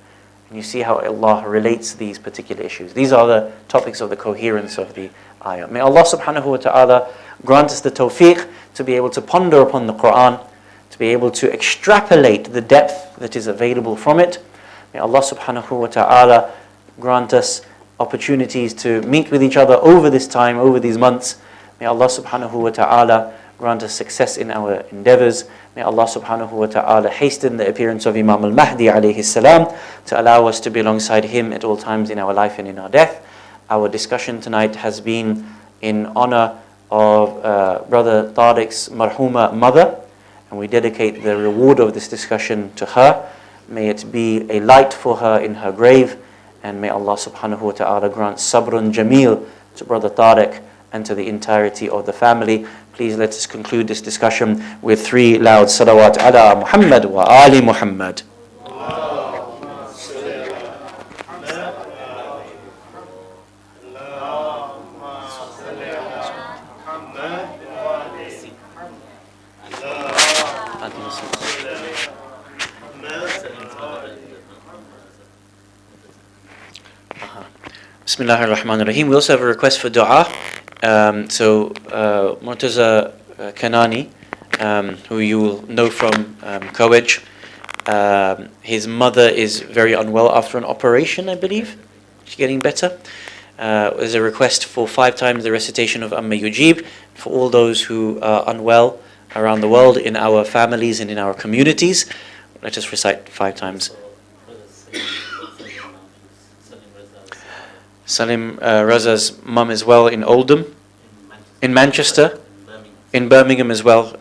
Speaker 1: And you see how Allah relates these particular issues. These are the topics of the coherence of the ayah. May Allah subhanahu wa ta'ala grant us the tawfiq to be able to ponder upon the Quran, to be able to extrapolate the depth that is available from it. May Allah subhanahu wa ta'ala grant us opportunities to meet with each other over this time, over these months. May Allah subhanahu wa ta'ala grant us success in our endeavors. May Allah subhanahu wa ta'ala hasten the appearance of Imam al-Mahdi alayhi salam to allow us to be alongside him at all times in our life and in our death. Our discussion tonight has been in honor of Brother Tariq's marhuma mother, and we dedicate the reward of this discussion to her. May it be a light for her in her grave, and may Allah subhanahu wa ta'ala grant sabrun jameel to Brother Tariq and to the entirety of the family. Please let us conclude this discussion with 3 loud salawat ala Muhammad wa ali Muhammad. Bismillahir Rahmanir Rahim. We also have a request for dua. Murtaza Kanani, who you will know from Kowaj, his mother is very unwell after an operation, I believe. She's getting better. There's a request for 5 times the recitation of Amma Yujib for all those who are unwell around the world, in our families and in our communities. Let us recite 5 times. Salim Raza's mum as well in Oldham, in Manchester, in Birmingham as well,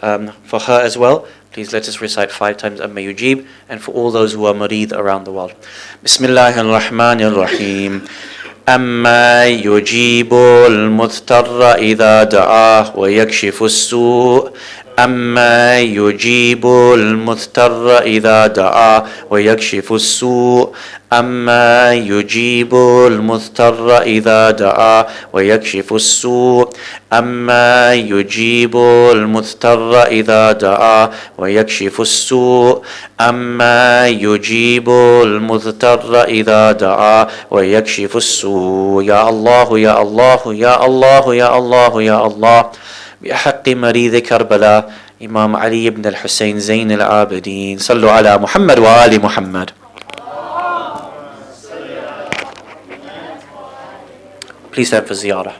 Speaker 1: for her as well. Please let us recite 5 times Amma Yujib, and for all those who are mareed around the world. Bismillahir Rahmanir Rahim. Amma yujibu al-mudtarra idha da'ah wa yakshifu as-su'. أما يجيب المضطر إذا دعا ويكشف السوء أما يجيب المضطر إذا دعا ويكشف السوء أما يجيب المضطر إذا دعا ويكشف السوء أما يجيب المضطر إذا دعا ويكشف السوء يا الله يا الله يا الله يا الله يا الله بحق مريض كربلاء إمام علي بن الحسين زين العابدين صلوا على محمد وآل محمد. Please stand for ziyarah.